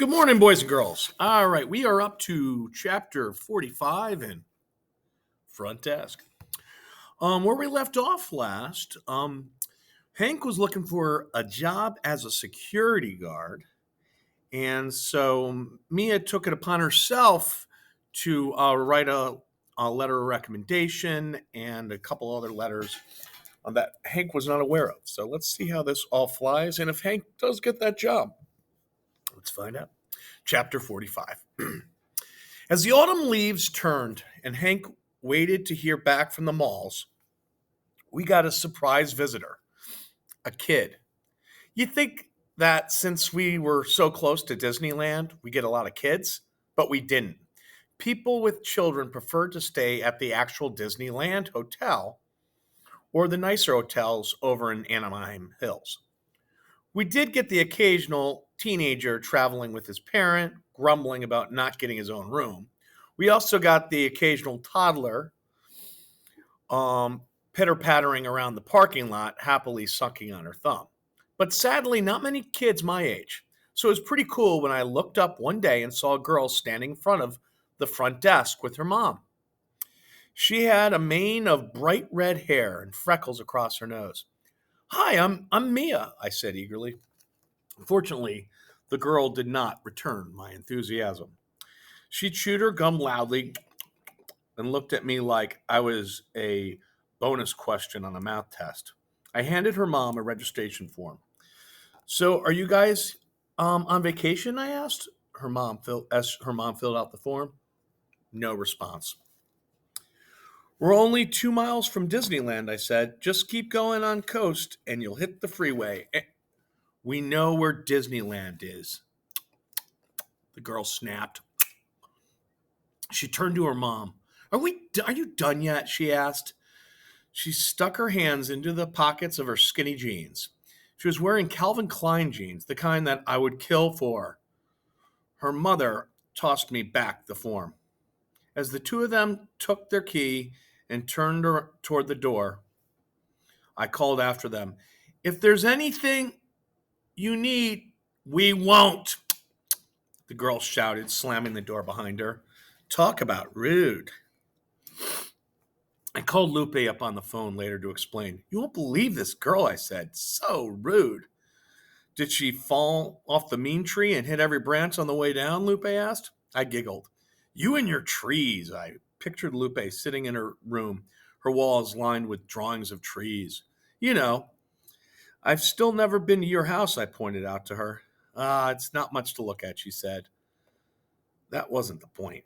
Good morning, boys and girls. All right, we are up to chapter 45 in Front Desk. Where we left off last, Hank was looking for a job as a security guard. And so Mia took it upon herself to write a letter of recommendation and a couple other letters that Hank was not aware of. So let's see how this all flies and if Hank does get that job. Let's find out. Chapter 45. As the autumn leaves turned and Hank waited to hear back from the malls, we got a surprise visitor, a kid. You'd think that since we were so close to Disneyland, we get a lot of kids, but we didn't. People with children preferred to stay at the actual Disneyland hotel or the nicer hotels over in Anaheim Hills. We did get the occasional teenager traveling with his parent, grumbling about not getting his own room. We also got the occasional toddler pitter-pattering around the parking lot, happily sucking on her thumb. But sadly, not many kids my age. So it was pretty cool when I looked up one day and saw a girl standing in front of the front desk with her mom. She had a mane of bright red hair and freckles across her nose. "Hi, I'm Mia," I said eagerly. Fortunately, the girl did not return my enthusiasm. She chewed her gum loudly and looked at me like I was a bonus question on a math test. I handed her mom a registration form. "So, are you guys on vacation?" I asked. As her mom filled out the form. No response. "We're only 2 miles from Disneyland," I said. "Just keep going on coast and you'll hit the freeway." "We know where Disneyland is," the girl snapped. She turned to her mom. Are you done yet?" she asked. She stuck her hands into the pockets of her skinny jeans. She was wearing Calvin Klein jeans, the kind that I would kill for. Her mother tossed me back the form. As the two of them took their key and turned toward the door, I called after them, "If there's anything you need, we won't," the girl shouted, slamming the door behind her. Talk about rude. I called Lupe up on the phone later to explain. "You won't believe this girl," I said. "So rude." "Did she fall off the mean tree and hit every branch on the way down?" Lupe asked. I giggled. "You and your trees." I pictured Lupe sitting in her room, her walls lined with drawings of trees. "You know, I've still never been to your house," I pointed out to her. It's not much to look at," she said. That wasn't the point.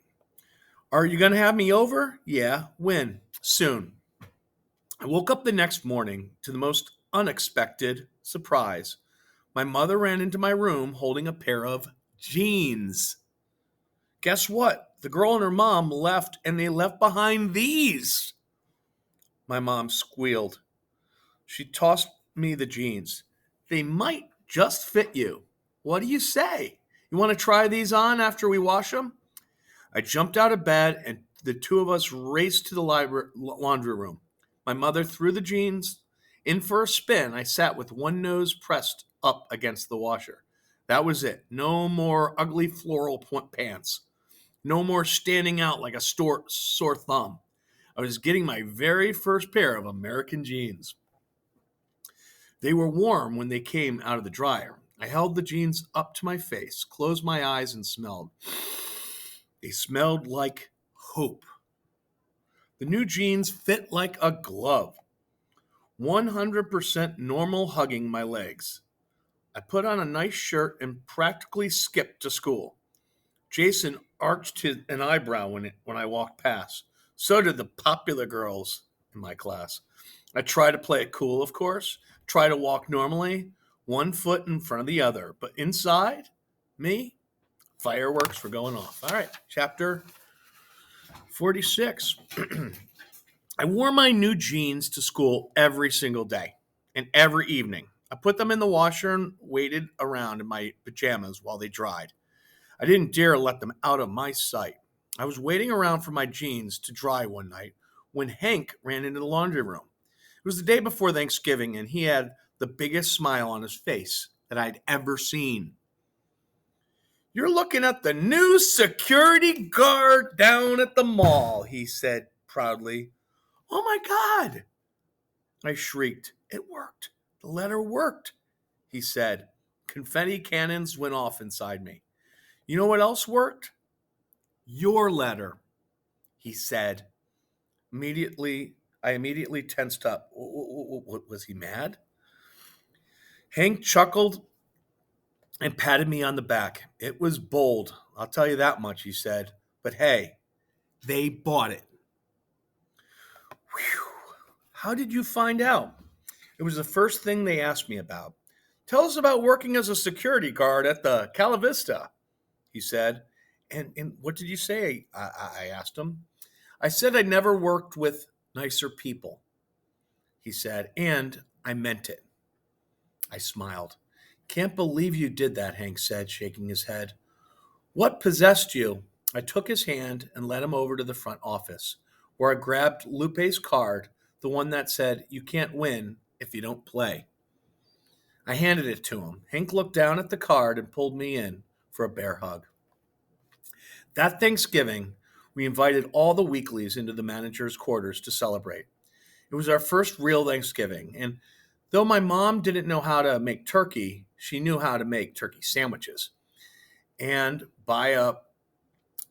"Are you going to have me over?" "Yeah." "When?" "Soon." I woke up the next morning to the most unexpected surprise. My mother ran into my room holding a pair of jeans. Guess what? The girl and her mom left, and they left behind these. My mom squealed. She tossed me the jeans. "They might just fit you. What do you say? You want to try these on after we wash them?" I jumped out of bed, and the two of us raced to the laundry room. My mother threw the jeans in for a spin. I sat with one nose pressed up against the washer. That was it. No more ugly floral pants. No more standing out like a sore thumb. I was getting my very first pair of American jeans. They were warm when they came out of the dryer. I held the jeans up to my face, closed my eyes, and smelled. They smelled like hope. The new jeans fit like a glove, 100% normal hugging my legs. I put on a nice shirt and practically skipped to school. Jason arched an eyebrow when I walked past. So did the popular girls in my class. I tried to play it cool, of course, try to walk normally, one foot in front of the other. But inside, me, fireworks were going off. All right, chapter 46. I wore my new jeans to school every single day and every evening. I put them in the washer and waited around in my pajamas while they dried. I didn't dare let them out of my sight. I was waiting around for my jeans to dry one night when Hank ran into the laundry room. It was the day before Thanksgiving, and he had the biggest smile on his face that I'd ever seen. You're looking at the new security guard down at the mall, he said proudly. Oh my God, I shrieked. It worked. The letter worked, he said. Confetti cannons went off inside me. You know what else worked? Your letter, he said. I immediately tensed up. Was he mad? Hank chuckled and patted me on the back. It was bold, I'll tell you that much, he said. But hey, they bought it. Whew. How did you find out? It was the first thing they asked me about. Tell us about working as a security guard at the Calavista, he said. And what did you say? I asked him. I said I never worked with nicer people, he said, and I meant it. I smiled. Can't believe you did that, Hank said, shaking his head. What possessed you? I took his hand and led him over to the front office, where I grabbed Lupe's card, the one that said, you can't win if you don't play. I handed it to him. Hank looked down at the card and pulled me in for a bear hug. That Thanksgiving, we invited all the weeklies into the manager's quarters to celebrate. It was our first real Thanksgiving, and though my mom didn't know how to make turkey, she knew how to make turkey sandwiches and buy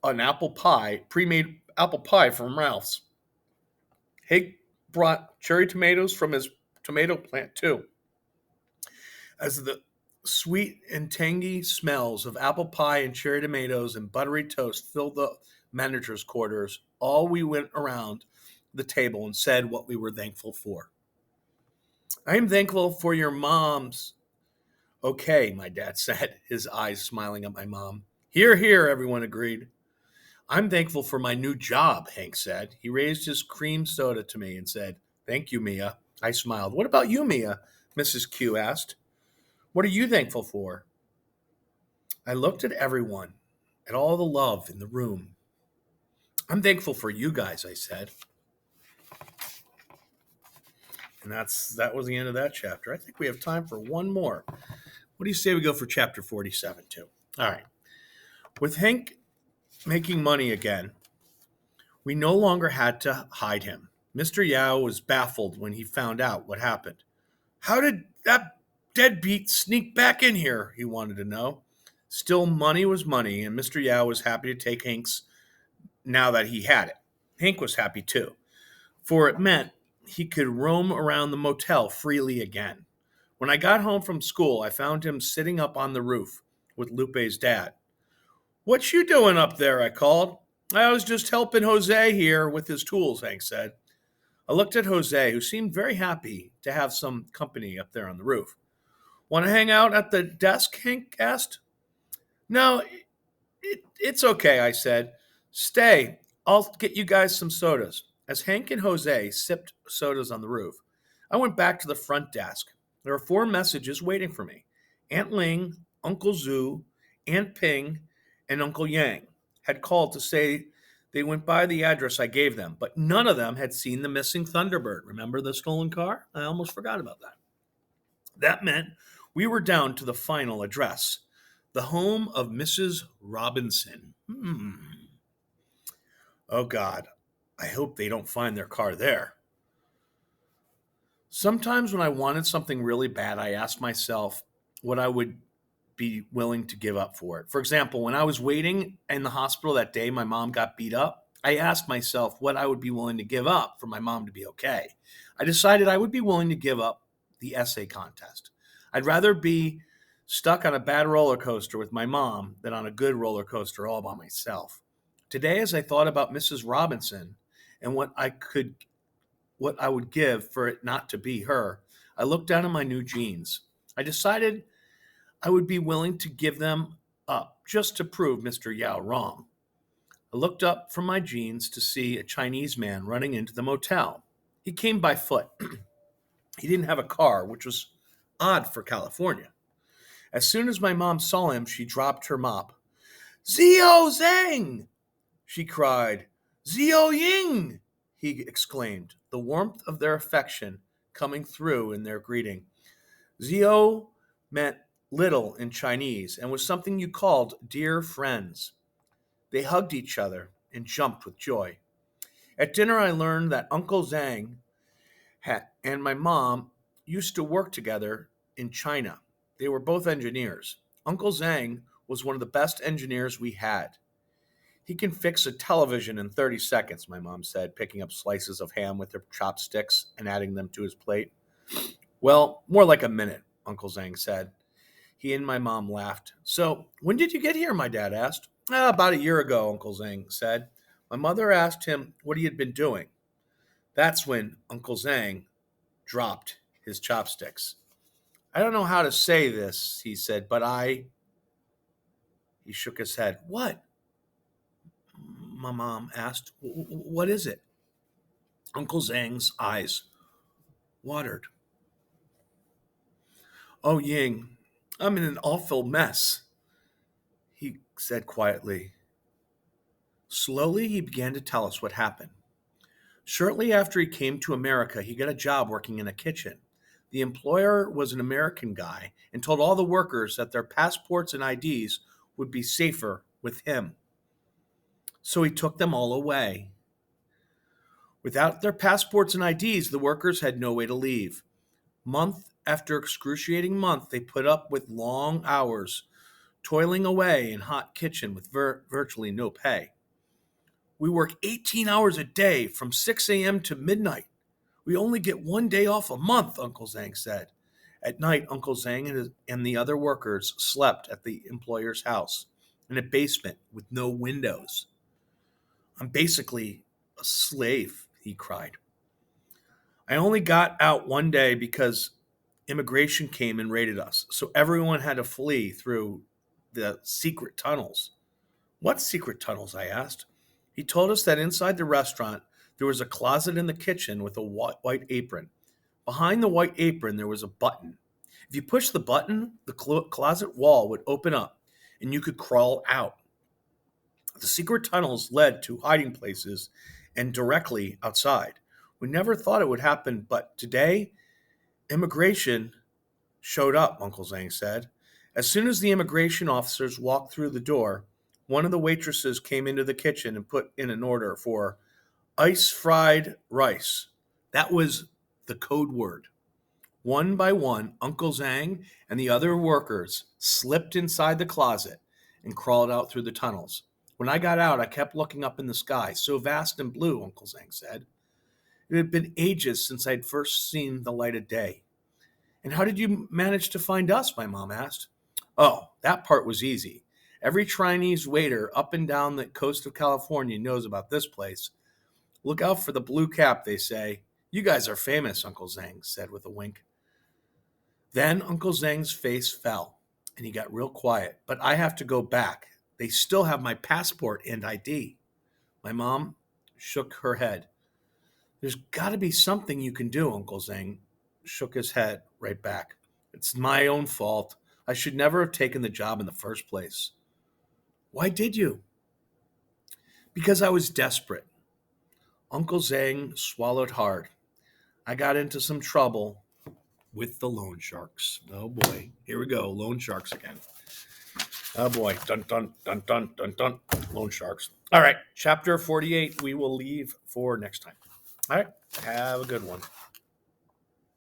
an apple pie, pre-made apple pie from Ralph's. Hank brought cherry tomatoes from his tomato plant too. As the sweet and tangy smells of apple pie and cherry tomatoes and buttery toast filled the manager's quarters, all we went around the table and said what we were thankful for. I am thankful for your mom's. Okay, my dad said, his eyes smiling at my mom. Hear, hear, everyone agreed. I'm thankful for my new job, Hank said. He raised his cream soda to me and said, thank you, Mia. I smiled. What about you, Mia? Mrs. Q asked. What are you thankful for? I looked at everyone, at all the love in the room. I'm thankful for you guys, I said. And that was the end of that chapter. I think we have time for one more. What do you say we go for chapter 47 too? All right. With Hank making money again, we no longer had to hide him. Mr. Yao was baffled when he found out what happened. How did that deadbeat sneak back in here? He wanted to know. Still, money was money, and Mr. Yao was happy to take Hank's now that he had it. Hank was happy too, for it meant he could roam around the motel freely again. When I got home from school, I found him sitting up on the roof with Lupe's dad. What you doing up there? I called. I was just helping Jose here with his tools, Hank said. I looked at Jose, who seemed very happy to have some company up there on the roof. Want to hang out at the desk? Hank asked. No, it's okay, I said. Stay. I'll get you guys some sodas. As Hank and Jose sipped sodas on the roof, I went back to the front desk. There were 4 messages waiting for me. Aunt Ling, Uncle Zhu, Aunt Ping, and Uncle Yang had called to say they went by the address I gave them, but none of them had seen the missing Thunderbird. Remember the stolen car? I almost forgot about that. That meant we were down to the final address, the home of Mrs. Robinson. Oh, God. I hope they don't find their car there. Sometimes when I wanted something really bad, I asked myself what I would be willing to give up for it. For example, when I was waiting in the hospital that day my mom got beat up, I asked myself what I would be willing to give up for my mom to be okay. I decided I would be willing to give up the essay contest. I'd rather be stuck on a bad roller coaster with my mom than on a good roller coaster all by myself. Today, as I thought about Mrs. Robinson and what I would give for it not to be her, I looked down at my new jeans. I decided I would be willing to give them up just to prove Mr. Yao wrong. I looked up from my jeans to see a Chinese man running into the motel. He came by foot. He didn't have a car, which was odd for California. As soon as my mom saw him, she dropped her mop. Zio Zhang! She cried. Zio Ying! He exclaimed, the warmth of their affection coming through in their greeting. Zio meant little in Chinese and was something you called dear friends. They hugged each other and jumped with joy. At dinner, I learned that Uncle Zhang and my mom used to work together in China. They were both engineers. Uncle Zhang was one of the best engineers we had. He can fix a television in 30 seconds, my mom said, picking up slices of ham with her chopsticks and adding them to his plate. Well, more like a minute, Uncle Zhang said. He and my mom laughed. So, when did you get here? My dad asked. About a year ago, Uncle Zhang said. My mother asked him what he had been doing. That's when Uncle Zhang dropped his chopsticks. I don't know how to say this, he said, but He shook his head. What? My mom asked. What is it? Uncle Zhang's eyes watered. Oh, Ying, I'm in an awful mess, he said quietly. Slowly, he began to tell us what happened. Shortly after he came to America, he got a job working in a kitchen. The employer was an American guy and told all the workers that their passports and IDs would be safer with him. So he took them all away. Without their passports and IDs, the workers had no way to leave. Month after excruciating month, they put up with long hours, toiling away in hot kitchen with virtually no pay. We work 18 hours a day from 6 a.m. to midnight. We only get 1 day off a month, Uncle Zhang said. At night, Uncle Zhang and the other workers slept at the employer's house in a basement with no windows. I'm basically a slave, he cried. I only got out 1 day because immigration came and raided us, so everyone had to flee through the secret tunnels. What secret tunnels? I asked. He told us that inside the restaurant there was a closet in the kitchen with a white apron. Behind the white apron there was a button. If you pushed the button, the closet wall would open up and you could crawl out. The secret tunnels led to hiding places and directly outside. We never thought it would happen, but today, immigration showed up, Uncle Zhang said. As soon as the immigration officers walked through the door, one of the waitresses came into the kitchen and put in an order for ice fried rice. That was the code word. One by one, Uncle Zhang and the other workers slipped inside the closet and crawled out through the tunnels. When I got out, I kept looking up in the sky, so vast and blue, Uncle Zhang said. It had been ages since I'd first seen the light of day. And how did you manage to find us? My mom asked. Oh, that part was easy. Every Chinese waiter up and down the coast of California knows about this place. Look out for the blue cap, they say. You guys are famous, Uncle Zhang said with a wink. Then Uncle Zhang's face fell, and he got real quiet. But I have to go back. They still have my passport and ID. My mom shook her head. There's got to be something you can do, Uncle Zhang shook his head right back. It's my own fault. I should never have taken the job in the first place. Why did you? Because I was desperate. Uncle Zhang swallowed hard. I got into some trouble with the loan sharks. Oh boy, here we go, loan sharks again. Oh boy, dun dun dun dun dun dun, loan sharks. All right, chapter 48 we will leave for next time. All right, have a good one.